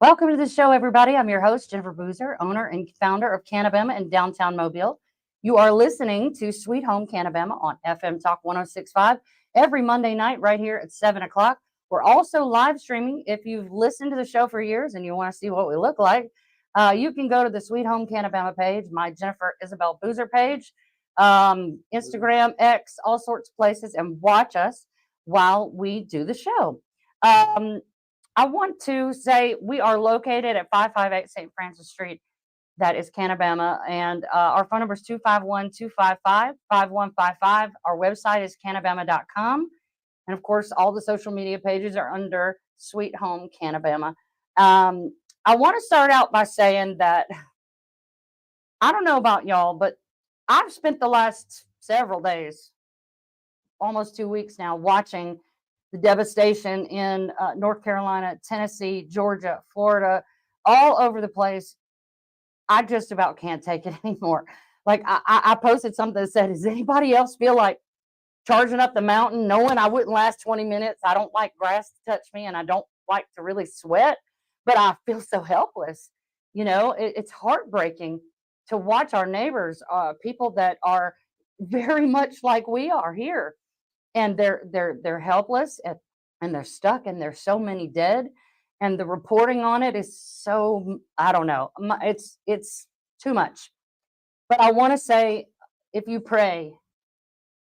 Welcome to the show, everybody. I'm your host, Jennifer Boozer, owner and founder of CannaBama in downtown Mobile. You are listening to Sweet Home CannaBama on FM Talk 106.5 every Monday night right here at 7 o'clock. We're also live streaming. If you've listened to the show for years and you want to see what we look like, you can go to the Sweet Home CannaBama page, my Jennifer Isabel Boozer page, Instagram, X, all sorts of places, and watch us while we do the show. I want to say we are located at 558 St. Francis Street. That is CannaBama. And our phone number is 251-255-5155. Our website is CannaBama.com. And of course, all the social media pages are under Sweet Home CannaBama. I want to start out by saying that I don't know about y'all, but I've spent the last several days, almost 2 weeks now, watching the devastation in North Carolina, Tennessee, Georgia, Florida, all over the place. I just about can't take it anymore. Like I posted something that said, does anybody else feel like charging up the mountain, knowing I wouldn't last 20 minutes? I don't like grass to touch me, and I don't like to really sweat, but I feel so helpless. You know, it's heartbreaking to watch our neighbors, people that are very much like we are here. And they're helpless and they're stuck, and there's so many dead, and the reporting on it is so, I don't know, it's too much. But I want to say, if you pray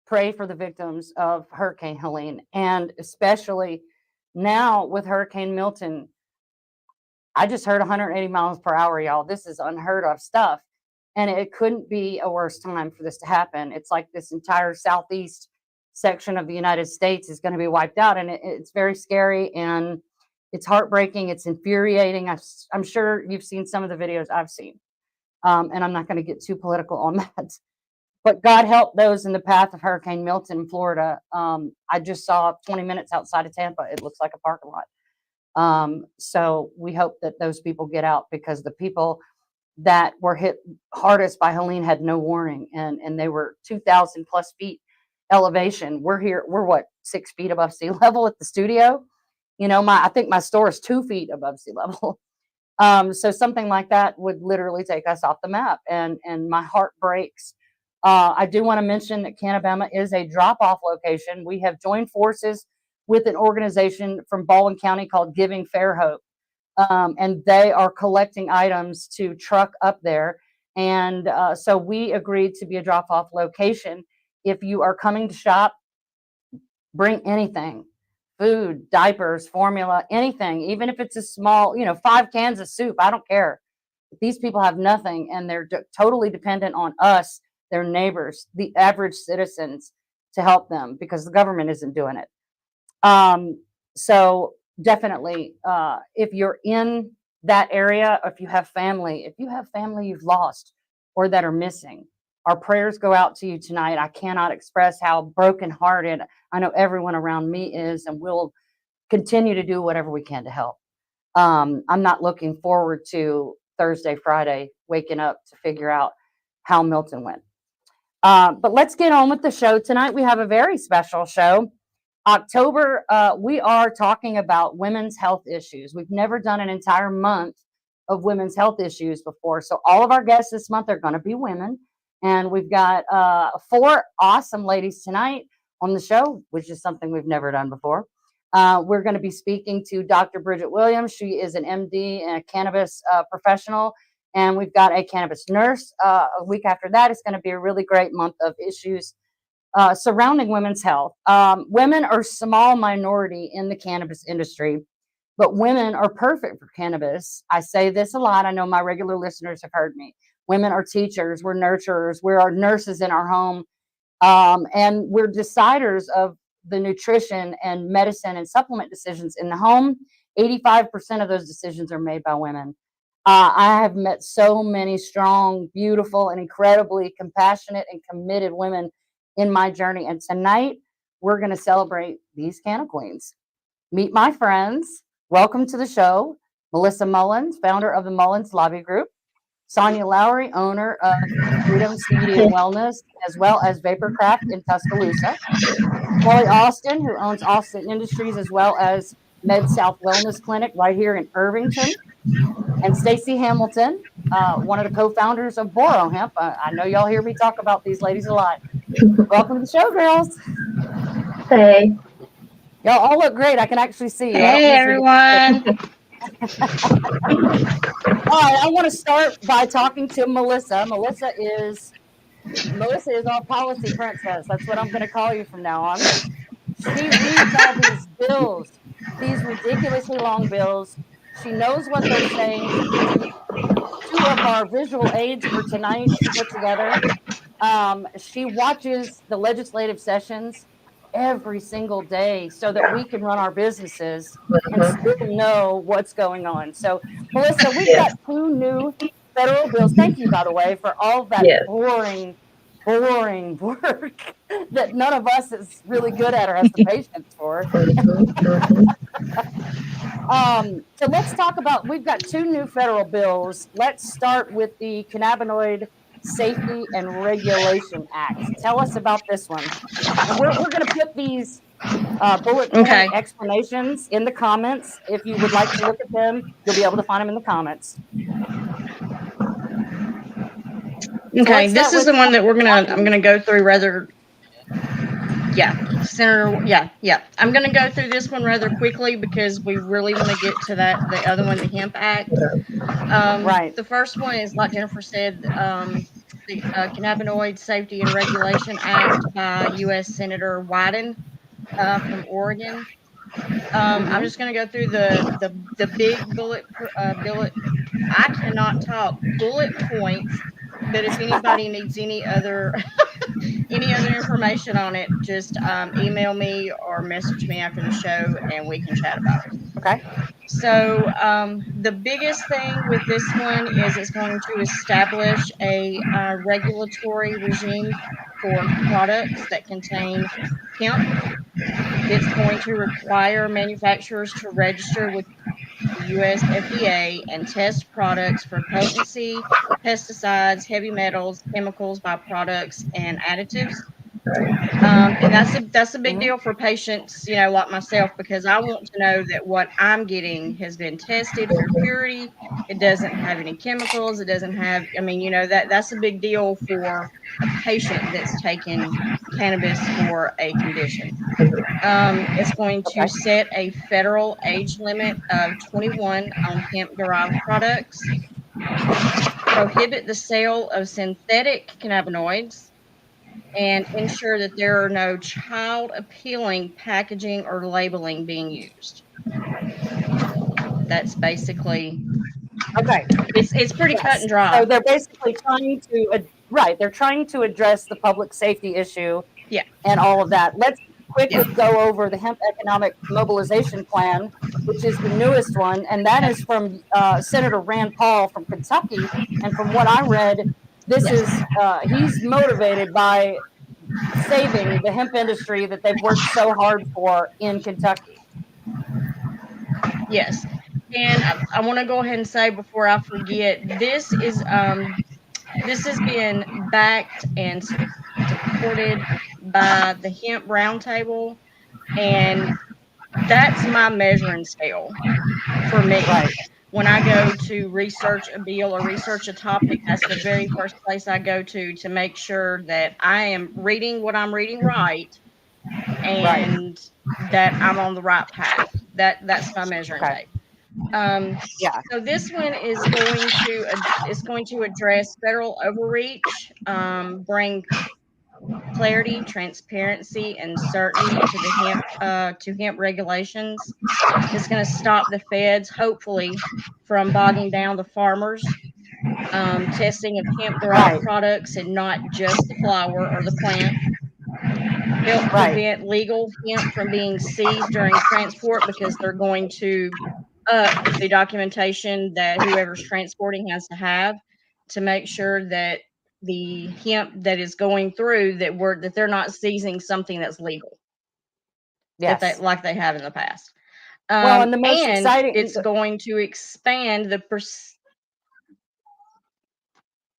for the victims of Hurricane Helene, and especially now with Hurricane Milton. I just heard 180 miles per hour, y'all. This is unheard of stuff, and it couldn't be a worse time for this to happen. It's like this entire southeast section of the United States is going to be wiped out, and it's very scary, and it's heartbreaking. It's infuriating. I'm sure you've seen some of the videos I've seen, and I'm not going to get too political on that. But God help those in the path of Hurricane Milton in Florida. I just saw 20 minutes outside of Tampa. It looks like a parking lot. So we hope that those people get out, because the people that were hit hardest by Helene had no warning, and they were 2,000 plus feet elevation. We're what, 6 feet above sea level at the studio. You know, I think my store is 2 feet above sea level. So something like that would literally take us off the map, and my heart breaks. I do want to mention that CannaBama is a drop-off location. We have joined forces with an organization from Baldwin County called Giving Fair Hope, and they are collecting items to truck up there. And so we agreed to be a drop-off location. If you are coming to shop, bring anything, food, diapers, formula, anything, even if it's a small, 5 cans of soup, I don't care. These people have nothing, and they're totally dependent on us, their neighbors, the average citizens, to help them, because the government isn't doing it. So definitely, if you're in that area, if you have family you've lost or that are missing, our prayers go out to you tonight. I cannot express how brokenhearted I know everyone around me is, and we'll continue to do whatever we can to help. I'm not looking forward to Thursday, Friday, waking up to figure out how Milton went. But let's get on with the show tonight. We have a very special show. October, we are talking about women's health issues. We've never done an entire month of women's health issues before. So all of our guests this month are going to be women. And we've got 4 awesome ladies tonight on the show, which is something we've never done before. We're going to be speaking to Dr. Bridget Williams. She is an MD and a cannabis professional. And we've got a cannabis nurse. A week after that, it's going to be a really great month of issues surrounding women's health. Women are a small minority in the cannabis industry, but women are perfect for cannabis. I say this a lot. I know my regular listeners have heard me. Women are teachers, we're nurturers, we're our nurses in our home, and we're deciders of the nutrition and medicine and supplement decisions in the home. 85% of those decisions are made by women. I have met so many strong, beautiful, and incredibly compassionate and committed women in my journey. And tonight, we're going to celebrate these Canna Queens. Meet my friends. Welcome to the show, Melissa Mullins, founder of the Mullins Lobby Group, Sonia Lowry, owner of Freedom CBD and Wellness, as well as Vaporcraft in Tuscaloosa, Kelly Austin, who owns Austin Industries, as well as Med South Wellness Clinic right here in Irvington. And Stacy Hamilton, one of the co-founders of Boro Hemp. I know y'all hear me talk about these ladies a lot. Welcome to the show, girls. Hey. Y'all all look great. I can actually see you. Hey, everyone. All right, I want to start by talking to Melissa. Melissa is our policy princess. That's what I'm going to call you from now on. She reads all these bills, these ridiculously long bills. She knows what they're saying. Two of our visual aids for tonight she put together. She watches the legislative sessions every single day so that we can run our businesses and still know what's going on. So, Melissa, we've got 2 new federal bills. Thank you, by the way, for all that boring work that none of us is really good at or has the patience for. So let's talk about, we've got 2 new federal bills. Let's start with the Cannabinoid Safety and Regulation Act. Tell us about this one. And we're going to put these bullet point explanations in the comments. If you would like to look at them, you'll be able to find them in the comments. Okay, so this is the one that I'm gonna go through rather. Senator. I'm gonna go through this one rather quickly because we really want to get to the other one, the Hemp Act. Right. The first one is, like Jennifer said, the Cannabinoid Safety and Regulation Act by U.S. Senator Wyden from Oregon. I'm just gonna go through the big bullet. I cannot talk bullet points. But if anybody needs any other information on it, just email me or message me after the show and we can chat about it. Okay. So the biggest thing with this one is it's going to establish a regulatory regime for products that contain hemp. It's going to require manufacturers to register with the U.S. FDA and test products for potency, pesticides, heavy metals, chemicals, byproducts, and additives. And that's a big deal for patients, like myself, because I want to know that what I'm getting has been tested for purity. It doesn't have any chemicals. It doesn't have, that's a big deal for a patient that's taken cannabis for a condition. It's going to set a federal age limit of 21 on hemp-derived products, prohibit the sale of synthetic cannabinoids, and ensure that there are no child-appealing packaging or labeling being used. That's basically It's pretty cut and dry. So they're basically trying to they're trying to address the public safety issue. And all of that. Let's quickly go over the Hemp Economic Mobilization Plan, which is the newest one, and that is from Senator Rand Paul from Kentucky. And from what I read, this is he's motivated by saving the hemp industry that they've worked so hard for in Kentucky. Yes, and I want to go ahead and say before I forget, this has been backed and supported by the Hemp Roundtable, and that's my measuring scale for me. When I go to research a bill or research a topic, that's the very first place I go to make sure that I am reading what I'm reading right, and that I'm on the right path. That's my measuring tape. So this one is going to address federal overreach, bring clarity, transparency, and certainty to the hemp regulations. It's going to stop the feds, hopefully, from bogging down the farmers. Testing of hemp-derived products and not just the flower or the plant. Help prevent legal hemp from being seized during transport, because they're going to up the documentation that whoever's transporting has to have to make sure that the hemp that is going through that they're not seizing something that's legal. Yes, like they have in the past. Well, and the most exciting, it's going to expand the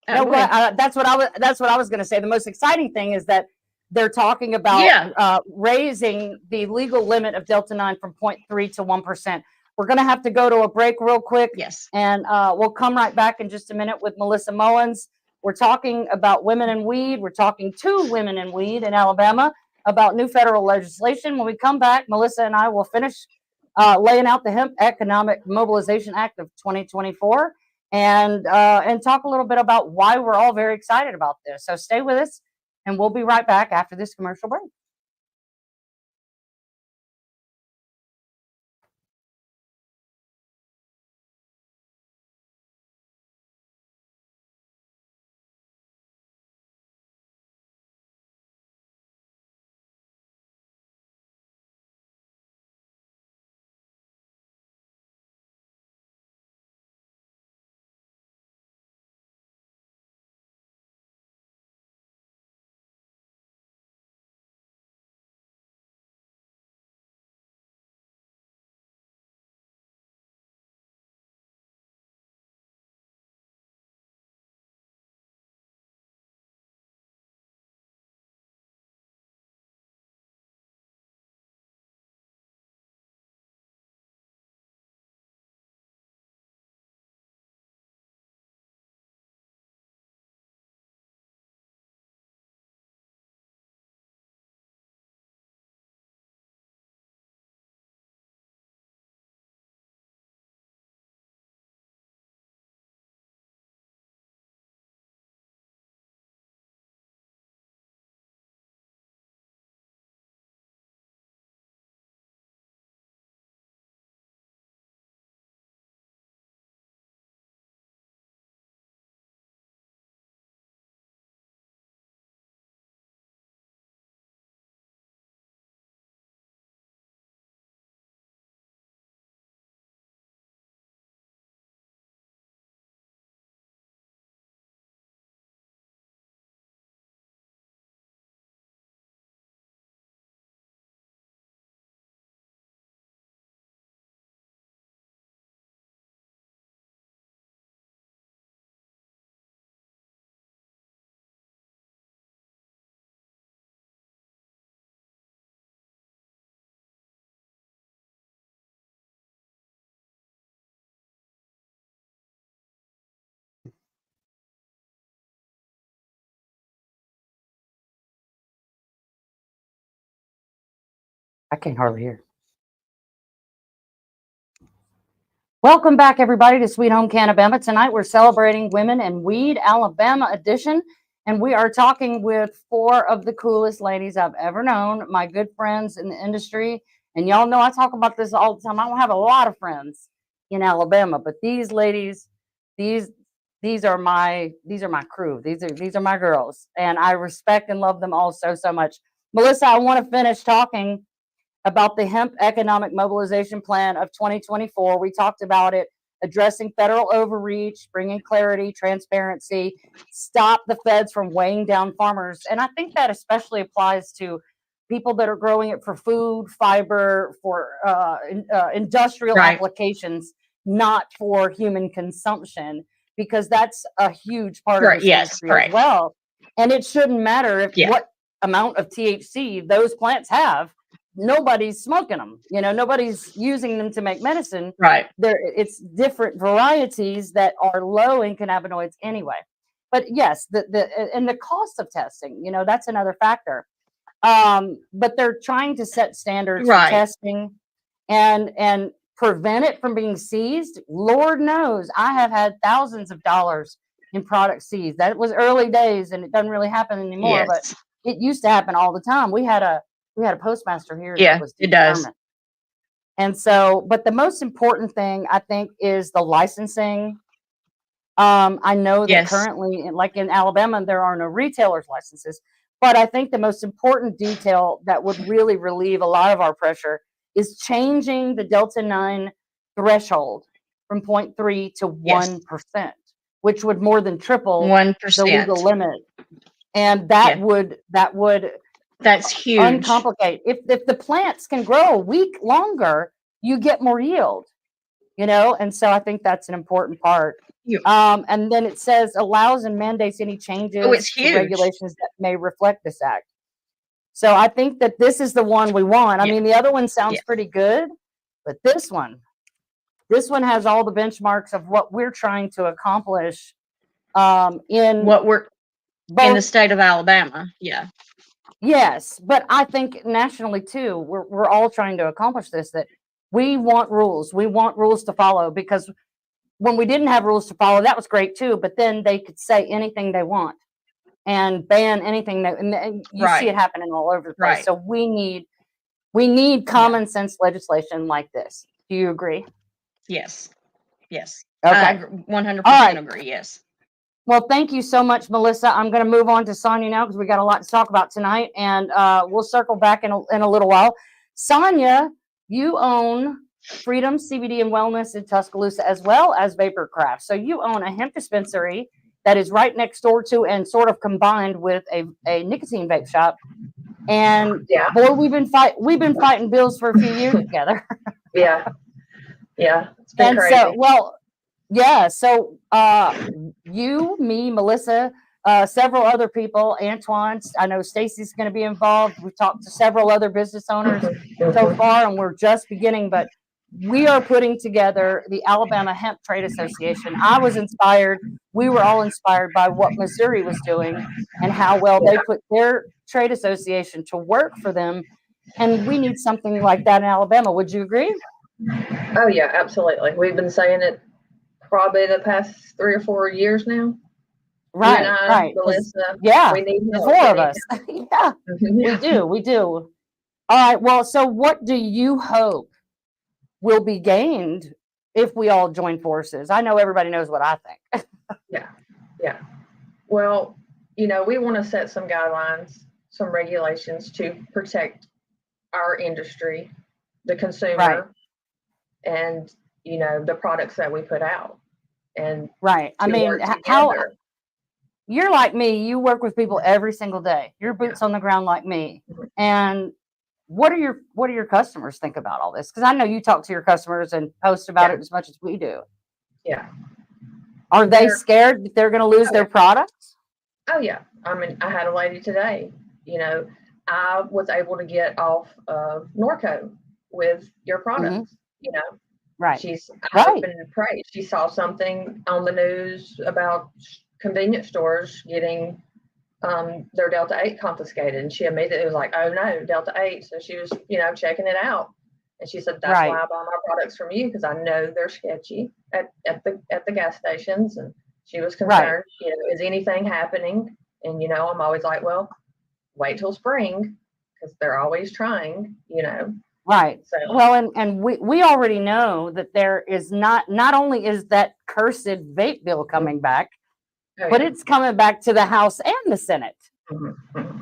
that's what I was going to say. The most exciting thing is that they're talking about Yeah. raising the legal limit of Delta 9 from 0.3 to 1%. We're going to have to go to a break real quick. Yes. And we'll come right back in just a minute with Melissa Mullins. We're talking about women in weed. We're talking to women in weed in Alabama about new federal legislation. When we come back, Melissa and I will finish laying out the Hemp Economic Mobilization Act of 2024 and talk a little bit about why we're all very excited about this. So stay with us, and we'll be right back after this commercial break. I can hardly hear. Welcome back, everybody, to Sweet Home CannaBama. Tonight, we're celebrating Women in Weed Alabama edition, and we are talking with 4 of the coolest ladies I've ever known, my good friends in the industry. And y'all know I talk about this all the time. I don't have a lot of friends in Alabama, but these ladies, these are my crew. These are my girls, and I respect and love them all so much. Melissa, I want to finish talking about the Hemp Economic Mobilization Plan of 2024. We talked about it, addressing federal overreach, bringing clarity, transparency, stop the feds from weighing down farmers. And I think that especially applies to people that are growing it for food, fiber, for industrial Right. applications, not for human consumption, because that's a huge part of Correct. this Yes. industry Correct. as well. And it shouldn't matter if Yeah. what amount of THC those plants have. Nobody's smoking them, nobody's using them to make medicine. Right. It's different varieties that are low in cannabinoids anyway. But yes, the cost of testing, that's another factor. But they're trying to set standards for Right. testing and prevent it from being seized. Lord knows I have had thousands of dollars in products seized. That was early days, and it doesn't really happen anymore. Yes. But it used to happen all the time. We had a postmaster here Yeah, that was it does. determined. And so, but the most important thing I think is the licensing. I know that Yes. currently, like in Alabama, there are no retailers' licenses. But I think the most important detail that would really relieve a lot of our pressure is changing the Delta 9 threshold from 0.3 to Yes. 1%, which would more than triple 1%. the legal limit. And that would That's huge. uncomplicate. If the plants can grow a week longer, you get more yield, and so I think that's an important part. And then it says allows and mandates any changes Oh, it's to huge. regulations that may reflect this act. So I think that this is the one we want. I Yeah. mean, the other one sounds Yeah. pretty good, but this one has all the benchmarks of what we're trying to accomplish in What we're in the both. state of Alabama. Yeah. Yes, but I think nationally too, we're all trying to accomplish this, that we want rules. We want rules to follow, because when we didn't have rules to follow, that was great too, but then they could say anything they want and ban anything that, and you see it happening all over the place. Right. So we need common sense legislation like this. Do you agree? Yes. Yes. Okay. I 100% All right. agree. Yes. Well, thank you so much, Melissa. I'm going to move on to Sonia now because we got a lot to talk about tonight, and we'll circle back in a little while. Sonia, you own Freedom CBD and Wellness in Tuscaloosa, as well as Vapor Craft. So you own a hemp dispensary that is right next door to and sort of combined with a nicotine vape shop. And boy, we've been fighting bills for a few years together. Yeah. It's been And crazy. so, well, yeah. So you, me, Melissa, several other people, Antoine, I know Stacy's going to be involved. We've talked to several other business owners so far, and we're just beginning, but we are putting together the Alabama Hemp Trade Association. I was inspired. We were all inspired by what Missouri was doing and how well they put their trade association to work for them. And we need something like that in Alabama. Would you agree? Oh yeah, absolutely. We've been saying it probably the past 3 or 4 years now. Right, You and I, right. Melissa, Yeah, we need the help. four We of need us. Yeah, help. we do. All right. Well, so what do you hope will be gained if we all join forces? I know everybody knows what I think. Yeah. Well, we want to set some guidelines, some regulations to protect our industry, the consumer, Right. and the products that we put out. And Right. I to mean, work how together. you're like me, you work with people every single day. You're boots on the ground like me. And what do your customers think about all this? Because I know you talk to your customers and post about it as much as we do. Yeah. Are they scared that they're going to lose their products? Oh yeah. I mean, I had a lady today, I was able to get off of Norco with your products, Right. She's Right. hoping and pray. She saw something on the news about convenience stores getting their Delta 8 confiscated, and she immediately was like, "Oh no, Delta 8." So she was, checking it out, and she said, "That's why I buy my products from you, because I know they're sketchy at the gas stations." And she was concerned, is anything happening? And I'm always like, well, wait till spring, because they're always trying, Right. So Well, and we already know that there is not only is that cursed vape bill coming back, but it's coming back to the House and the Senate.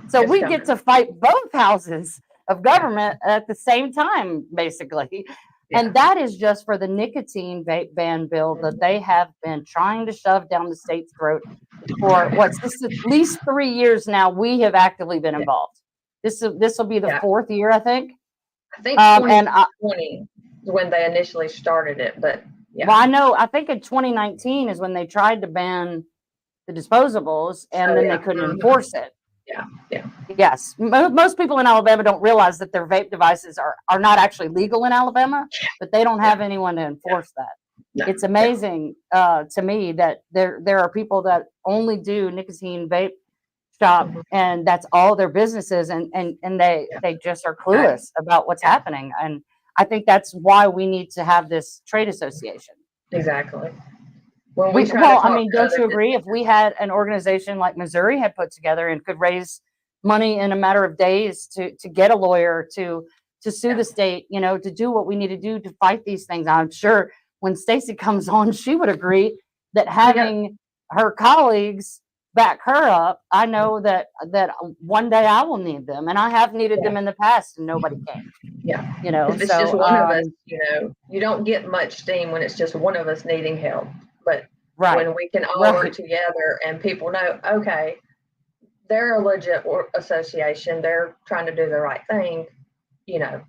So we get to fight both houses of government at the same time, basically. And that is just for the nicotine vape ban bill that they have been trying to shove down the state's throat for this at least 3 years now. We have actively been involved. This will be the 4th year, I think. I think 2020 is when they initially started it, but well, I think in 2019 is when they tried to ban the disposables, and then they couldn't enforce it. Yes. Most people in Alabama don't realize that their vape devices are not actually legal in Alabama, but they don't have anyone to enforce that. No. It's amazing to me that there are people that only do nicotine vape shop, and that's all their businesses, and they just are clueless about what's happening. And I think that's why we need to have this trade association. Exactly. I mean, don't you agree? If we had an organization like Missouri had put together and could raise money in a matter of days to get a lawyer to sue the state, to do what we need to do to fight these things, I'm sure when Stacy comes on, she would agree that having her colleagues back her up, I know that one day I will need them, and I have needed them in the past, and nobody came. Yeah. If it's just one of us, you don't get much steam when it's just one of us needing help. But when we can all work together and people know, okay, they're a legit association, they're trying to do the right thing,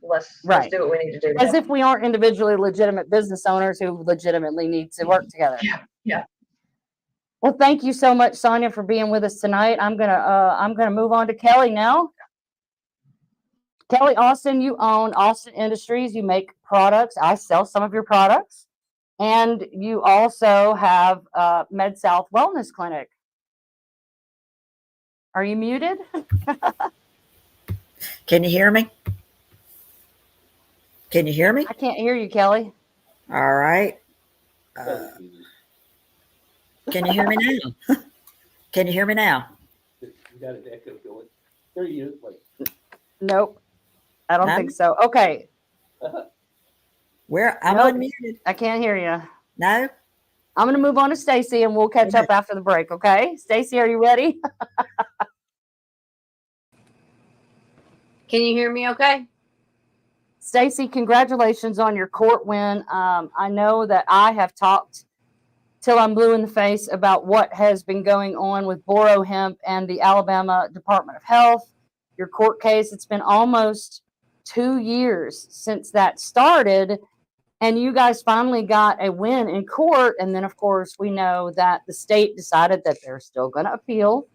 let's do what we need to do. As if we aren't individually legitimate business owners who legitimately need to work together. Yeah. Well, thank you so much, Sonia, for being with us tonight. I'm gonna move on to Kelly now. Kelly Austin, you own Austin Industries. You make products. I sell some of your products. And you also have Med South Wellness Clinic. Are you muted? Can you hear me? Can you hear me? I can't hear you, Kelly. All right. Can you hear me now? Can you hear me now? You got an echo going. There you is. Wait. Nope. I don't No? think so. Okay. Where I'm Nope. unmuted. I can't hear you. No? I'm going to move on to Stacy and we'll catch up after the break. Okay. Stacy, are you ready? Can you hear me okay? Stacy, congratulations on your court win. I know that I have talked till I'm blue in the face about what has been going on with Boro Hemp and the Alabama Department of Health. Your court case, it's been almost 2 years since that started, and you guys finally got a win in court. And then, of course, we know that the state decided that they're still going to appeal.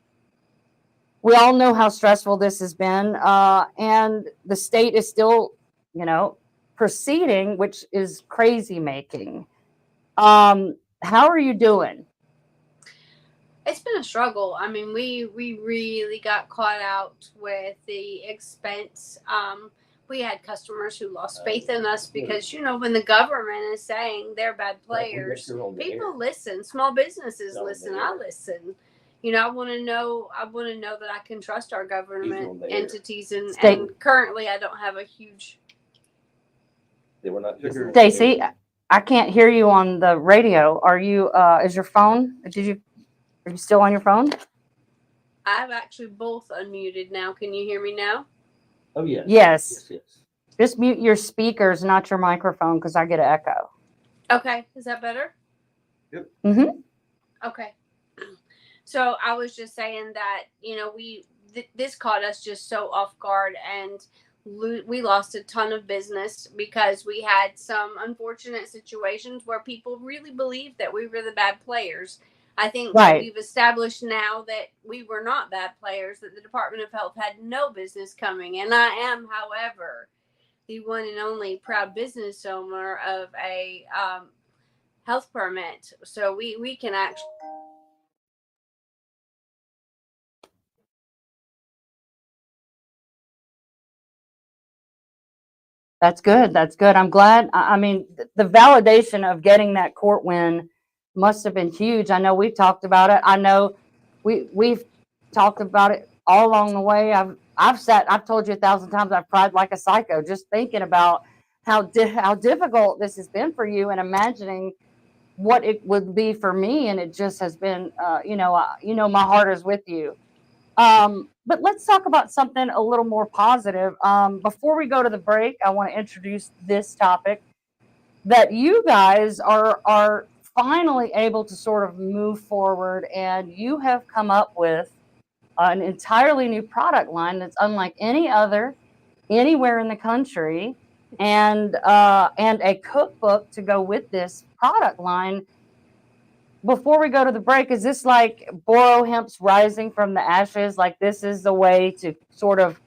We all know how stressful this has been, and the state is still, proceeding, which is crazy making. How are you doing? It's been a struggle. I mean, we really got caught out with the expense. We had customers who lost faith in us because, when the government is saying they're bad players, people listen. Small businesses listen. I listen. I want to know that I can trust our government entities, and currently I don't have a huge. They were not. Stacy, I can't hear you on the radio. Are you? Is your phone? Are you still on your phone? I've actually both unmuted now. Can you hear me now? Oh yes. Yes. Yes. Just mute your speakers, not your microphone, because I get an echo. Okay, is that better? Yep. Mm-hmm. Okay. So I was just saying that, this caught us just so off guard, and we lost a ton of business because we had some unfortunate situations where people really believed that we were the bad players. I think that we've established now that we were not bad players, that the Department of Health had no business coming. And I am, however, the one and only proud business owner of a health permit. So we can actually. That's good. That's good. I'm glad. I mean, the validation of getting that court win must have been huge. I know we've talked about it. I know we've talked about it all along the way. I've told you 1,000 times I've cried like a psycho just thinking about how difficult this has been for you and imagining what it would be for me. And it just has been, my heart is with you. But let's talk about something a little more positive. Before we go to the break, I want to introduce this topic that you guys are finally able to sort of move forward, and you have come up with an entirely new product line that's unlike any other anywhere in the country, and a cookbook to go with this product line. Before we go to the break, is this like Boro Hemp's rising from the ashes? Like this is the way to sort of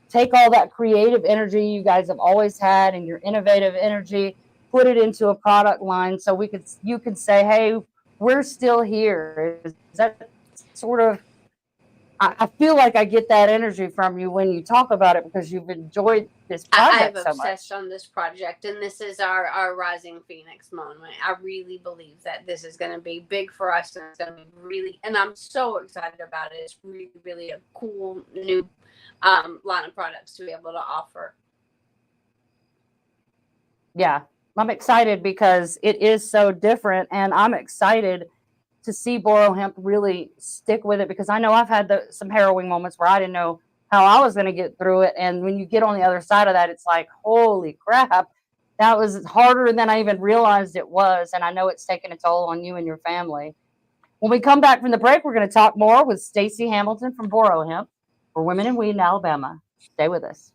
take all that creative energy you guys have always had and your innovative energy, put it into a product line so you could say, hey, we're still here. Is that sort of, I feel like I get that energy from you when you talk about it because you've enjoyed this project so much. I've obsessed on this project, and this is our Rising Phoenix moment. I really believe that this is going to be big for us, and it's going to be really, and I'm so excited about it. It's really, really a cool new line of products to be able to offer. Yeah, I'm excited because it is so different, and I'm excited to see Boro Hemp really stick with it because I know I've had some harrowing moments where I didn't know how I was going to get through it. And when you get on the other side of that, it's like, holy crap, that was harder than I even realized it was. And I know it's taken a toll on you and your family. When we come back from the break, we're going to talk more with Stacy Hamilton from Boro Hemp for Women in Weed in Alabama. Stay with us.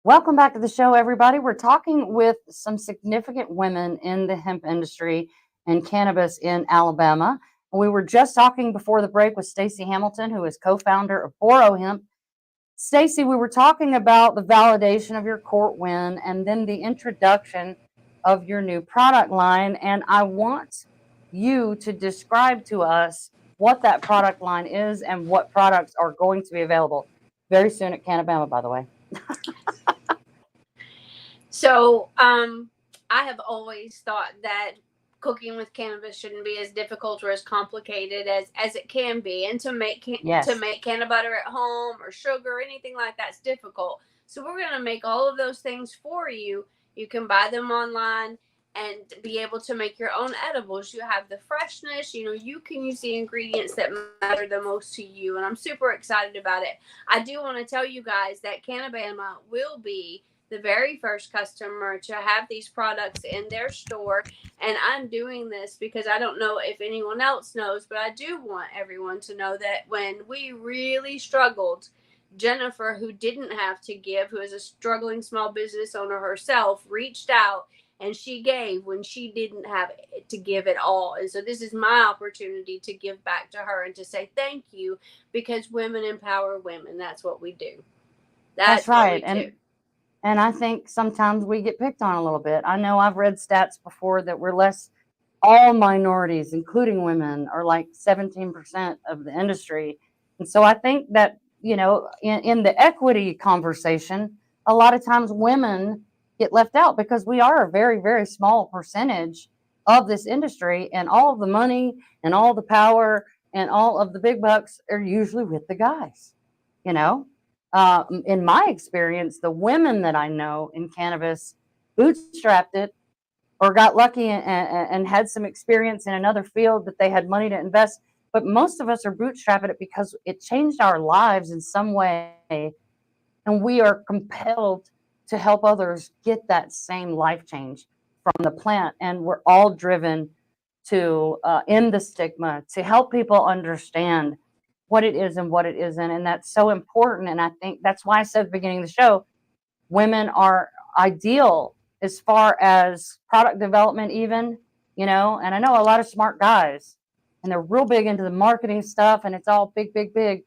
Welcome back to the show, everybody. We're talking with some significant women in the hemp industry and cannabis in Alabama. We were just talking before the break with Stacey Hamilton, who is co-founder of Boro Hemp. Stacey, we were talking about the validation of your court win and then the introduction of your new product line. And I want you to describe to us what that product line is and what products are going to be available very soon at CannaBama, by the way. So, I have always thought that cooking with cannabis shouldn't be as difficult or as complicated as it can be. And to make canna butter at home or sugar or anything like that's difficult. So we're going to make all of those things for you. You can buy them online and be able to make your own edibles. You have the freshness, you can use the ingredients that matter the most to you. And I'm super excited about it. I do want to tell you guys that CannaBama will be the very first customer to have these products in their store. And I'm doing this because I don't know if anyone else knows, but I do want everyone to know that when we really struggled, Jennifer, who didn't have to give, who is a struggling small business owner herself, reached out and she gave when she didn't have to give at all. And so this is my opportunity to give back to her and to say thank you, because women empower women. That's what we do. That's right. What we do. And I think sometimes we get picked on a little bit. I know I've read stats before that all minorities, including women, are like 17% of the industry. And so I think that, in the equity conversation, a lot of times women get left out because we are a very, very small percentage of this industry, and all of the money and all the power and all of the big bucks are usually with the guys, in my experience, the women that I know in cannabis bootstrapped it or got lucky and had some experience in another field that they had money to invest. But most of us are bootstrapping it because it changed our lives in some way. And we are compelled to help others get that same life change from the plant. And we're all driven to end the stigma, to help people understand what it is and what it isn't. And that's so important. And I think that's why I said at the beginning of the show, women are ideal as far as product development, even, and I know a lot of smart guys and they're real big into the marketing stuff and it's all big, big, big.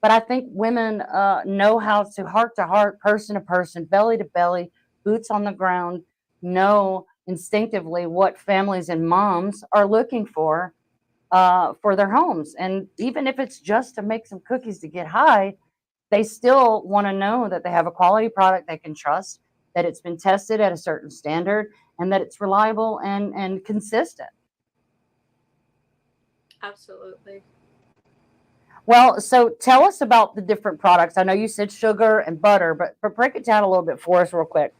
But I think women know how to heart, person to person, belly to belly, boots on the ground, know instinctively what families and moms are looking for their homes. And even if it's just to make some cookies to get high, they still want to know that they have a quality product they can trust, that it's been tested at a certain standard, and that it's reliable and consistent. Absolutely. Well, so tell us about the different products. I know you said sugar and butter, but break it down a little bit for us real quick.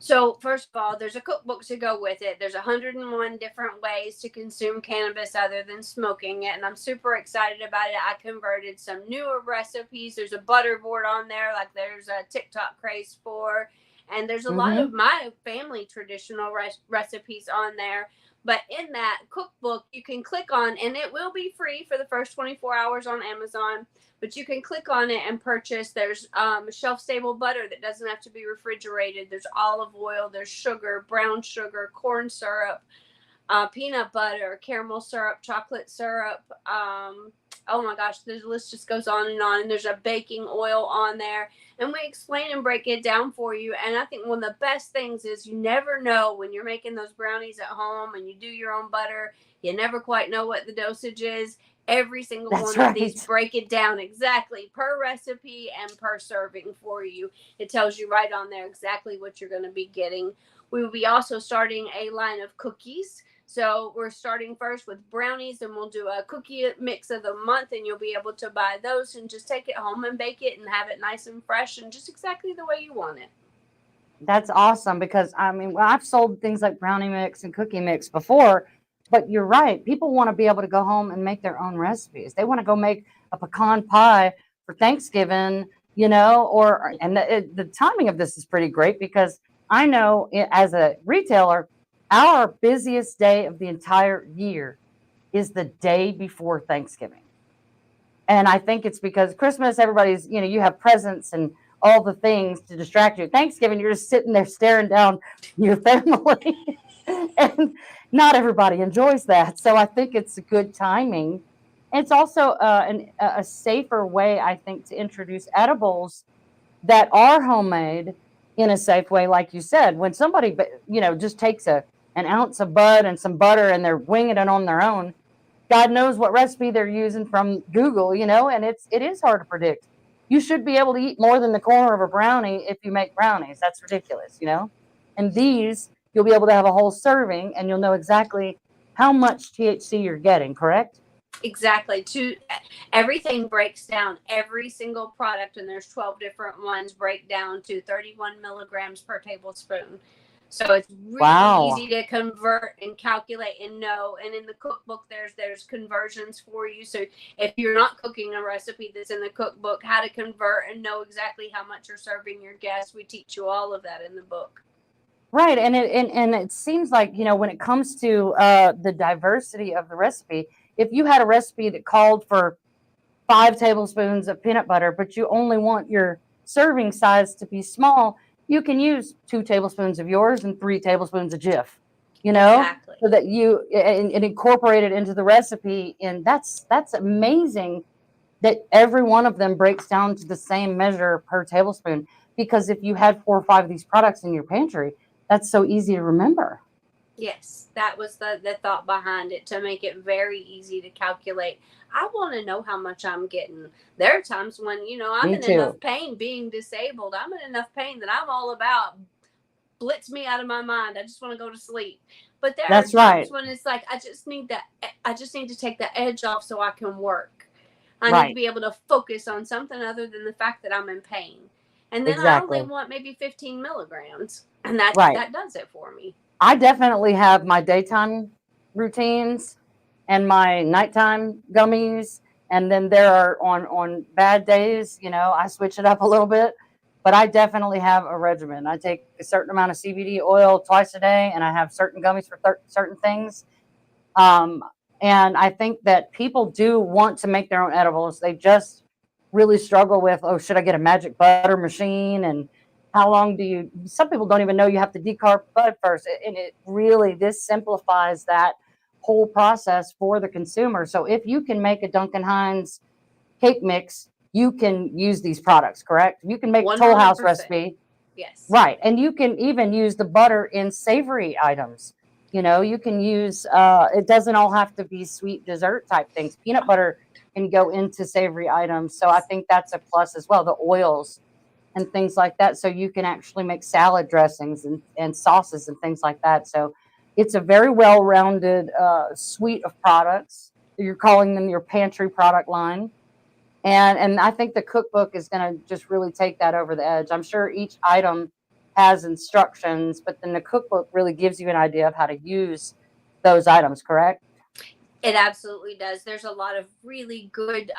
So first of all, there's a cookbook to go with it. There's 101 different ways to consume cannabis other than smoking it. And I'm super excited about it. I converted some newer recipes. There's a butter board on there, like there's a TikTok craze for. And there's a lot of my family traditional recipes on there. But in that cookbook, you can click on, and it will be free for the first 24 hours on Amazon, but you can click on it and purchase. There's shelf-stable butter that doesn't have to be refrigerated. There's olive oil, there's sugar, brown sugar, corn syrup, peanut butter, caramel syrup, chocolate syrup. Oh my gosh, the list just goes on. And there's a baking oil on there. And we explain and break it down for you. And I think one of the best things is you never know when you're making those brownies at home and you do your own butter, you never quite know what the dosage is. Every single one of these break it down exactly per recipe and per serving for you. It tells you right on there exactly what you're going to be getting. We will be also starting a line of cookies. So we're starting first with brownies, and we'll do a cookie mix of the month, and you'll be able to buy those and just take it home and bake it and have it nice and fresh and just exactly the way you want it. That's awesome, because I've sold things like brownie mix and cookie mix before, but you're right. People want to be able to go home and make their own recipes. They want to go make a pecan pie for Thanksgiving, and the timing of this is pretty great, because I know as a retailer, our busiest day of the entire year is the day before Thanksgiving. And I think it's because Christmas, everybody's, you have presents and all the things to distract you. Thanksgiving, you're just sitting there staring down your family, and not everybody enjoys that. So I think it's a good timing. It's also a safer way, I think, to introduce edibles that are homemade in a safe way, like you said. When somebody, just takes an ounce of bud and some butter and they're winging it on their own, God knows what recipe they're using from Google, and it is hard to predict. You should be able to eat more than the corner of a brownie if you make brownies. That's ridiculous, And these, you'll be able to have a whole serving and you'll know exactly how much THC you're getting, correct? Exactly. Everything breaks down. Every single product, and there's 12 different ones, break down to 31 milligrams per tablespoon. So it's really easy to convert and calculate and know. And in the cookbook, there's conversions for you. So if you're not cooking a recipe that's in the cookbook, how to convert and know exactly how much you're serving your guests, we teach you all of that in the book. Right. And it seems like, when it comes to the diversity of the recipe, if you had a recipe that called for 5 tablespoons of peanut butter, but you only want your serving size to be small, you can use 2 tablespoons of yours and 3 tablespoons of Jif, Exactly. so that you and incorporate it into the recipe. And that's amazing that every one of them breaks down to the same measure per tablespoon. Because if you had 4 or 5 of these products in your pantry, that's so easy to remember. Yes, that was the thought behind it, to make it very easy to calculate. I want to know how much I'm getting. There are times when, I'm in enough pain being disabled. I'm in enough pain that I'm all about blitz me out of my mind. I just want to go to sleep. But there are times when it's like, I just need to take the edge off so I can work. I need to be able to focus on something other than the fact that I'm in pain. And then I only want maybe 15 milligrams. And that does it for me. I definitely have my daytime routines and my nighttime gummies. And then there are on bad days, I switch it up a little bit, but I definitely have a regimen. I take a certain amount of CBD oil twice a day, and I have certain gummies for certain things. And I think that people do want to make their own edibles. They just really struggle with, should I get a magic butter machine? And how long some people don't even know you have to decarb bud first. And this simplifies that whole process for the consumer. So if you can make a Duncan Hines cake mix, you can use these products, correct? You can make a Toll House recipe. Yes. Right. And you can even use the butter in savory items. You can use, it doesn't all have to be sweet dessert type things. Peanut butter can go into savory items. So I think that's a plus as well. The oils and things like that. So you can actually make salad dressings and sauces and things like that. So it's a very well-rounded suite of products. You're calling them your pantry product line. And I think the cookbook is going to just really take that over the edge. I'm sure each item has instructions, but then the cookbook really gives you an idea of how to use those items, correct? It absolutely does. There's a lot of really good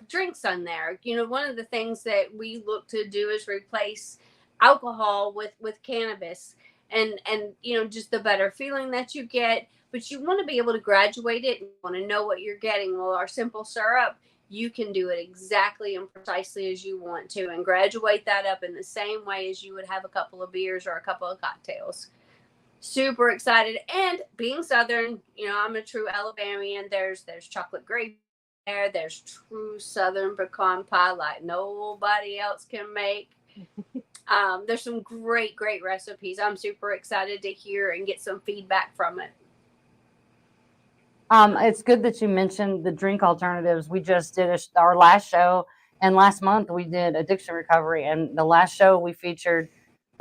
drinks on there. One of the things that we look to do is replace alcohol with cannabis, and just the better feeling that you get. But you want to be able to graduate it and want to know what you're getting. Well, our simple syrup, you can do it exactly and precisely as you want to, and graduate that up in the same way as you would have a couple of beers or a couple of cocktails. Super excited. And being Southern, I'm a true Alabamian. There's chocolate grape there. There's true Southern pecan pie like nobody else can make. There's some great recipes. I'm super excited to hear and get some feedback from it. It's good that you mentioned the drink alternatives. We just did our last show, and last month we did addiction recovery. And the last show we featured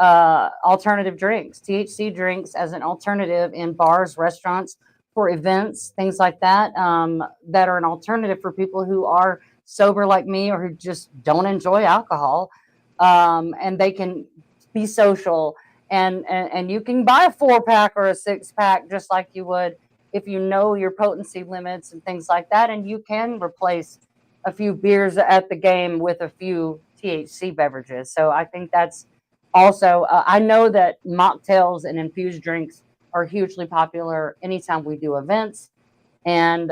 alternative drinks, THC drinks as an alternative in bars, restaurants, for events, things like that, that are an alternative for people who are sober like me or who just don't enjoy alcohol. And they can be social, and you can buy a 4-pack or a 6-pack just like you would if you know your potency limits and things like that. And you can replace a few beers at the game with a few THC beverages. So I think that's also, I know that mocktails and infused drinks are hugely popular anytime we do events, and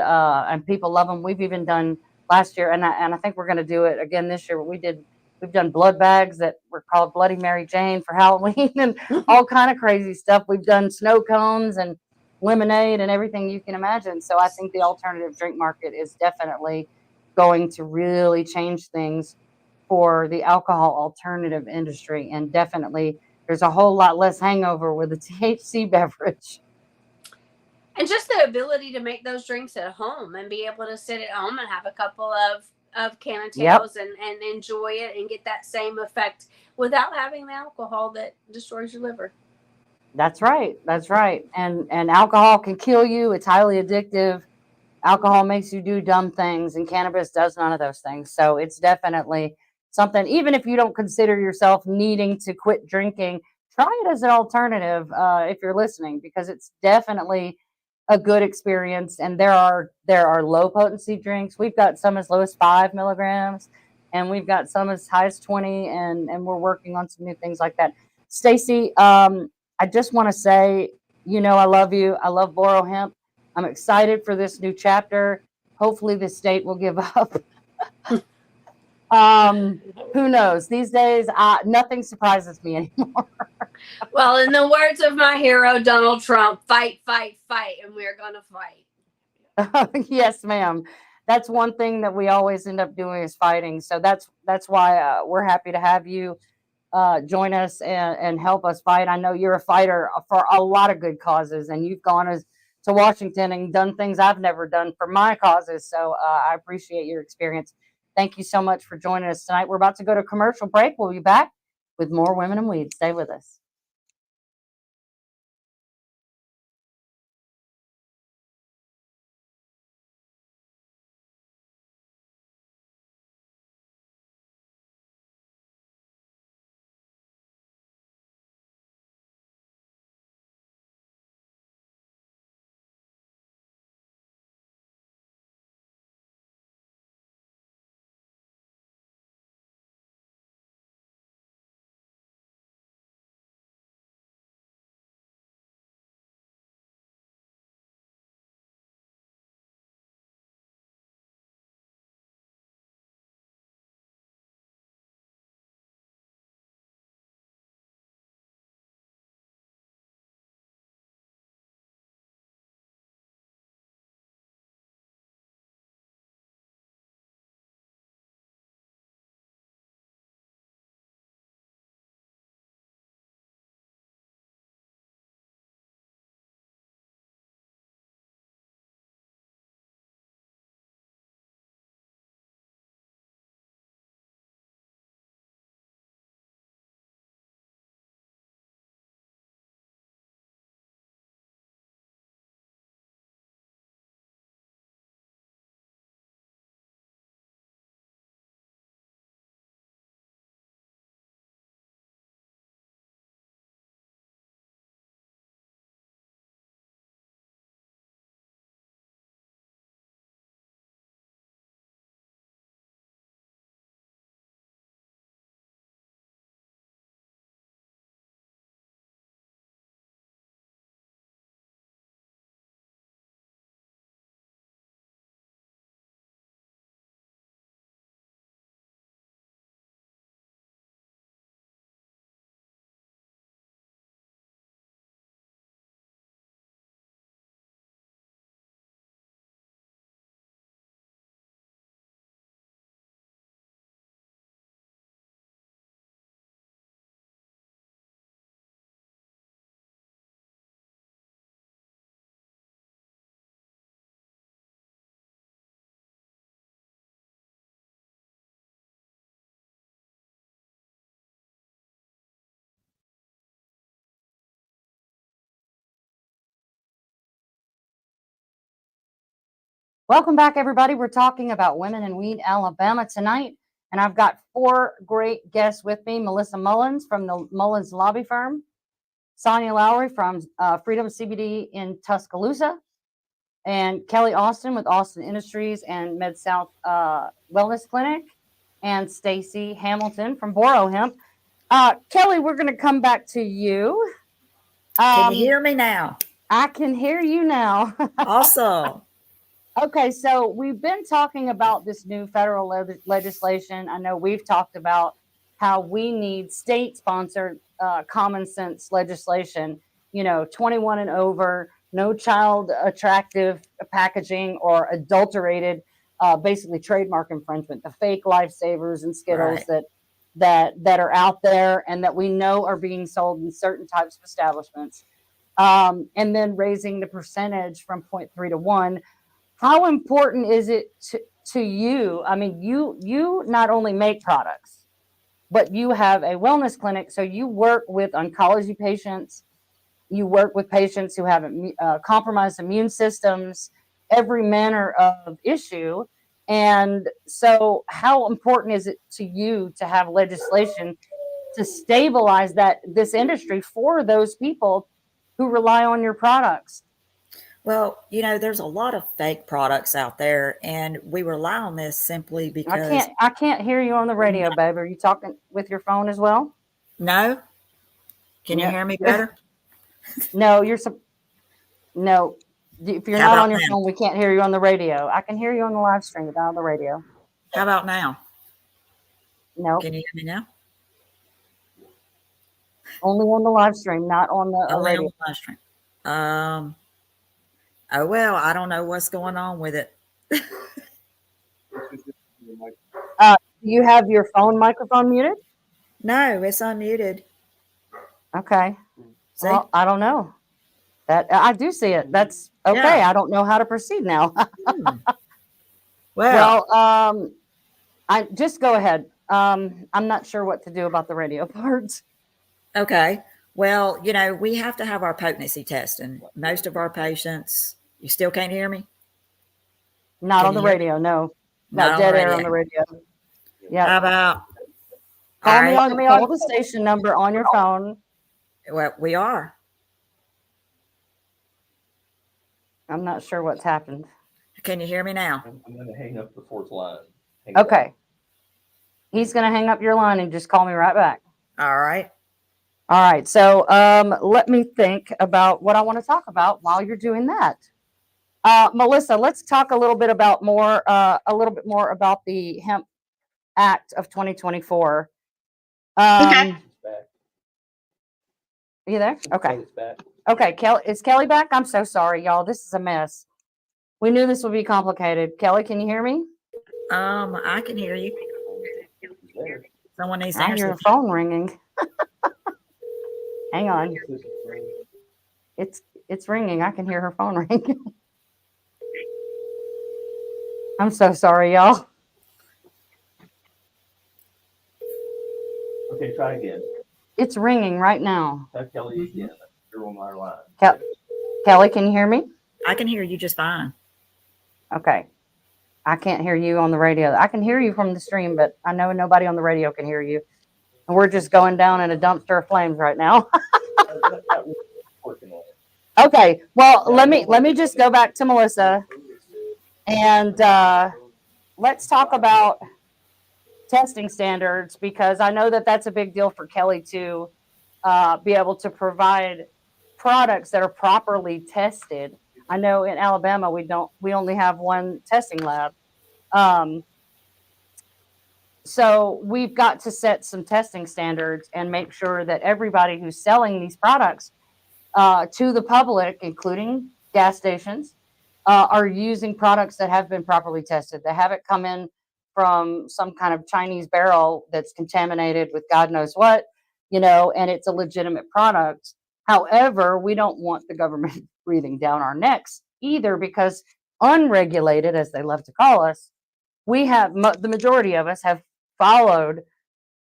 people love them. We've even done last year, and I think we're going to do it again this year. We did We've done blood bags that were called Bloody Mary Jane for Halloween and all kind of crazy stuff. We've done snow cones and lemonade and everything you can imagine. So I think the alternative drink market is definitely going to really change things for the alcohol alternative industry. And definitely there's a whole lot less hangover with a THC beverage. And just the ability to make those drinks at home and be able to sit at home and have a couple of Cannatails and enjoy it and get that same effect without having the alcohol that destroys your liver. That's right. That's right. And alcohol can kill you. It's highly addictive. Alcohol makes you do dumb things, and cannabis does none of those things. So it's definitely something, even if you don't consider yourself needing to quit drinking, try it as an alternative if you're listening, because it's definitely a good experience. And there are low potency drinks. We've got some as low as 5 milligrams, and we've got some as high as 20, and we're working on some new things like that. Stacy, I just want to say, I love you. I love Boro Hemp. I'm excited for this new chapter. Hopefully the state will give up. Who knows? These days, nothing surprises me anymore. Well, in the words of my hero, Donald Trump, fight, fight, fight, and we're going to fight. Yes, ma'am. That's one thing that we always end up doing is fighting. So that's why we're happy to have you join us and help us fight. I know you're a fighter for a lot of good causes, and you've gone to Washington and done things I've never done for my causes. So I appreciate your experience. Thank you so much for joining us tonight. We're about to go to commercial break. We'll be back with more Women and Weed. Stay with us. Welcome back, everybody. We're talking about Women in Weed, Alabama tonight, and I've got 4 great guests with me. Melissa Mullins from the Mullins Lobby Firm, Sonia Lowry from Freedom CBD in Tuscaloosa, and Kelly Austin with Austin Industries and Mid-South Wellness Clinic, and Stacy Hamilton from Boro Hemp. Kelly, we're going to come back to you. Can you hear me now? I can hear you now. Awesome. Okay, so we've been talking about this new federal legislation. I know we've talked about how we need state-sponsored common sense legislation, 21 and over, no child attractive packaging or adulterated, basically trademark infringement, the fake lifesavers and Skittles Right. that are out there and that we know are being sold in certain types of establishments. And then raising the percentage from 0.3 to 1. How important is it to you? I mean, you not only make products, but you have a wellness clinic. So you work with oncology patients. You work with patients who have compromised immune systems, every manner of issue. And so how important is it to you to have legislation to stabilize this industry for those people who rely on your products? Well, there's a lot of fake products out there, and we rely on this simply because. I can't hear you on the radio, babe. Are you talking with your phone as well? No? Can you No. hear me better? No, no. If you're How not about on your now? phone, we can't hear you on the radio. I can hear you on the live stream, but not on the radio. How about now? No, Can you hear me now? only on the live stream, not on the Only on radio. the live stream. Oh, well, I don't know what's going on with it. Do you have your phone microphone muted? No, it's unmuted. Okay. See? Well, I don't know. That I do see it. That's okay. Yeah. I don't know how to proceed now. Well, Well, I just go ahead. I'm not sure what to do about the radio parts. okay. Well, we have to have our potency test, and most of our patients, you still can't hear me? Not Can on the you hear radio. No, Not on dead the air on radio. the radio. How Yeah. about? Call me All on call the station number on your phone. Well, we are. I'm not sure what's happened. Can you hear me now? I'm gonna hang up the fourth line. Hang up. Okay. He's going to hang up your line and just call me right back. All right. All right. So let me think about what I want to talk about while you're doing that. Melissa, let's talk a little bit more about the Hemp Act of 2024. Okay. It's back. Are you there? Okay. It's back. Okay. Is Kelly back? I'm so sorry, y'all. This is a mess. We knew this would be complicated. Kelly, can you hear me? I can hear you. It's there. Someone needs to I hear answer. her phone ringing. Hang on. It's ringing. I can hear her phone ring. I'm so sorry, y'all. Okay, try again. It's ringing right now. Tell Kelly again. You're on my line. Kelly, can you hear me? I can hear you just fine. Okay. I can't hear you on the radio. I can hear you from the stream, but I know nobody on the radio can hear you. And we're just going down in a dumpster of flames right now. Working on it. Okay. Well, let me just go back to Melissa and let's talk about testing standards, because I know that that's a big deal for Kelly to be able to provide products that are properly tested. I know in Alabama we only have one testing lab. So we've got to set some testing standards and make sure that everybody who's selling these products to the public, including gas stations, are using products that have been properly tested. They haven't come in from some kind of Chinese barrel that's contaminated with God knows what, and it's a legitimate product. However, we don't want the government breathing down our necks either, because unregulated, as they love to call us, we have the majority of us have followed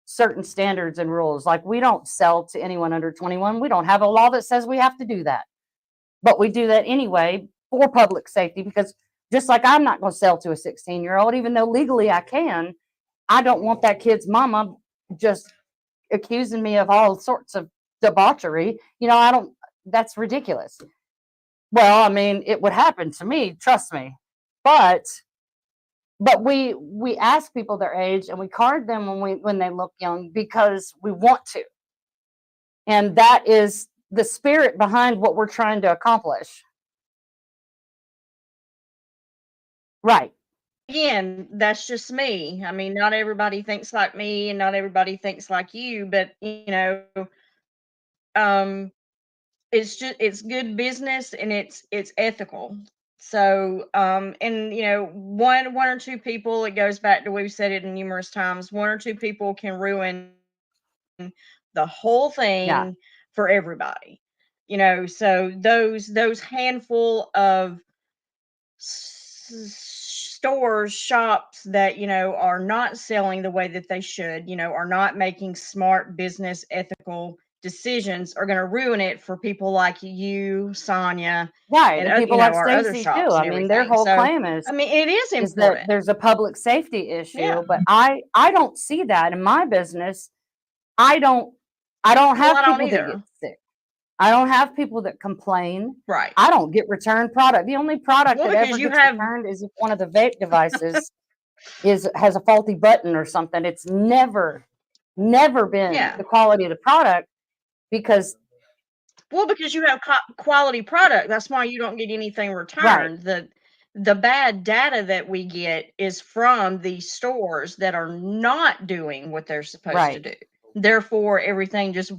certain standards and rules. Like, we don't sell to anyone under 21. We don't have a law that says we have to do that, but we do that anyway for public safety, because just like I'm not going to sell to a 16-year-old, even though legally I can, I don't want that kid's mama just accusing me of all sorts of debauchery. That's ridiculous. Well, I mean, it would happen to me, trust me. But we ask people their age and we card them when they look young, because we want to. And that is the spirit behind what we're trying to accomplish. Right. again, that's just me. I mean, not everybody thinks like me and not everybody thinks like you, but um it's good business and it's ethical. So and one or two people, it goes back to, we've said it numerous times, one or two people can ruin the whole Yeah. thing for everybody. So those handful of stores, shops that are not selling the way that they should, are not making smart business ethical decisions, are going to ruin it for people like you, Sonia, Right. and And people like our other Stacy too. shops I and mean, their everything. whole So claim I mean, it is is that important. there's a public safety issue, Yeah. but I don't see that in my business. I don't have Well, I don't people that get either. sick. I don't have people that complain. Right. I don't get returned product. The only product Well, that because ever you gets have returned is if one of the vape devices has a faulty button or something. It's never been Yeah. the quality of the product because Well, because you have quality product. That's why you don't get anything returned. The bad data that we get is from these stores that are not doing what they're supposed to right. do. Therefore, everything just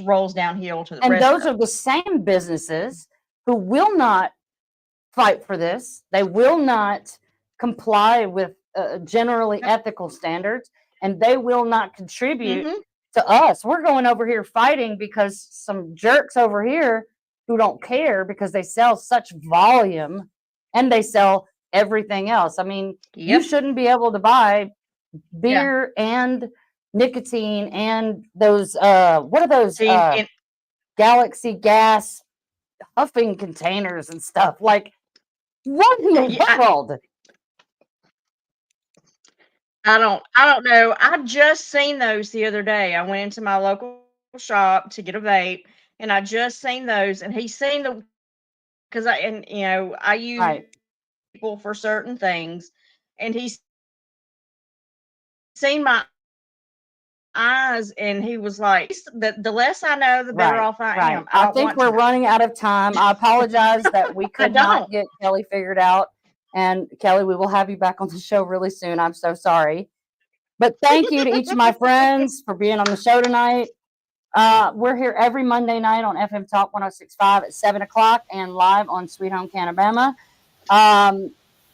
rolls downhill to the And rest those of are the same businesses who will not fight for this. They will not comply with generally Yep. ethical standards, and they will not contribute Mm-hmm. to us. We're going over here fighting because some jerks over here who don't care because they sell such volume and they sell everything else. I mean, you Yep. shouldn't be able to buy Yeah. beer and nicotine and those what are those See, and Galaxy gas huffing containers and stuff. Like, what in the yeah, world? I don't know. I just seen those the other day. I went into my local shop to get a vape, and I just seen those, and he seen the because I use Right. people for certain things, and he's seen my eyes, and he was like, the less I know, the better Right. off I Right. am. I I don't think want to we're know. running out of time. I apologize that we I could not don't. get Kelly figured out. And Kelly, we will have you back on the show really soon. I'm so sorry. But thank you to each of my friends for being on the show tonight. We're here every Monday night on FM Talk 106.5 at 7 o'clock and live on Sweet Home CannaBama.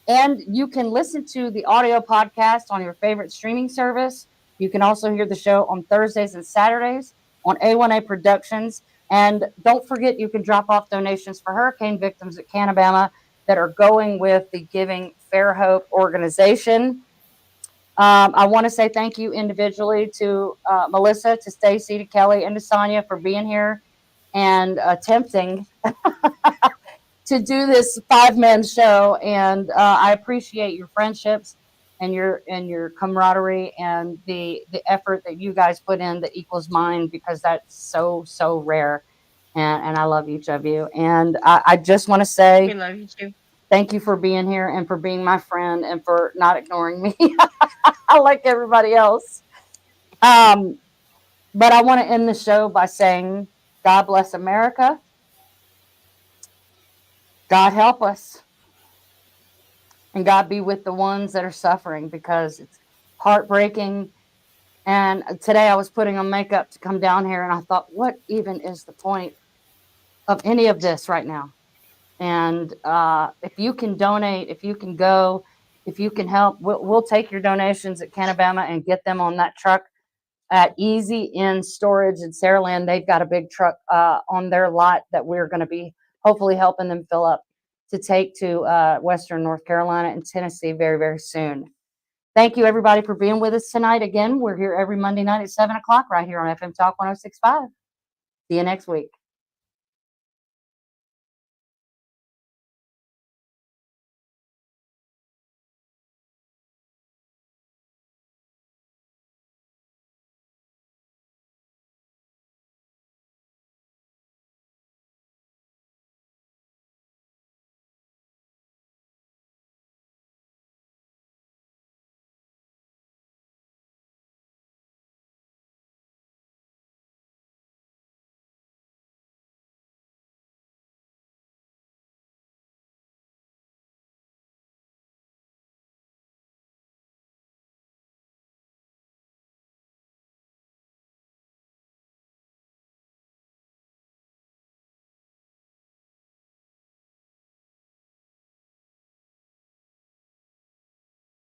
And you can listen to the audio podcast on your favorite streaming service. You can also hear the show on Thursdays and Saturdays on A1A Productions. And don't forget, you can drop off donations for hurricane victims at CannaBama that are going with the Giving Fair Hope organization. I want to say thank you individually to Melissa, to Stacy, to Kelly, and to Sonia for being here and attempting to do this 5-man show. And I appreciate your friendships and your camaraderie and the effort that you guys put in that equals mine, because that's so rare. And I love each of you. And I just want to We say love you too. thank you for being here and for being my friend and for not ignoring me. I like everybody else. But I want to end the show by saying, God bless America. God help us. And God be with the ones that are suffering, because it's heartbreaking. And today I was putting on makeup to come down here, and I thought, what even is the point of any of this right now? And if you can donate, if you can go, if you can help, we'll take your donations at CannaBama and get them on that truck at Easy in Storage in Saraland. They've got a big truck on their lot that we're going to be hopefully helping them fill up to take to Western North Carolina and Tennessee very, very soon. Thank you, everybody, for being with us tonight. Again, we're here every Monday night at 7 o'clock right here on FM Talk 106.5. See you next week.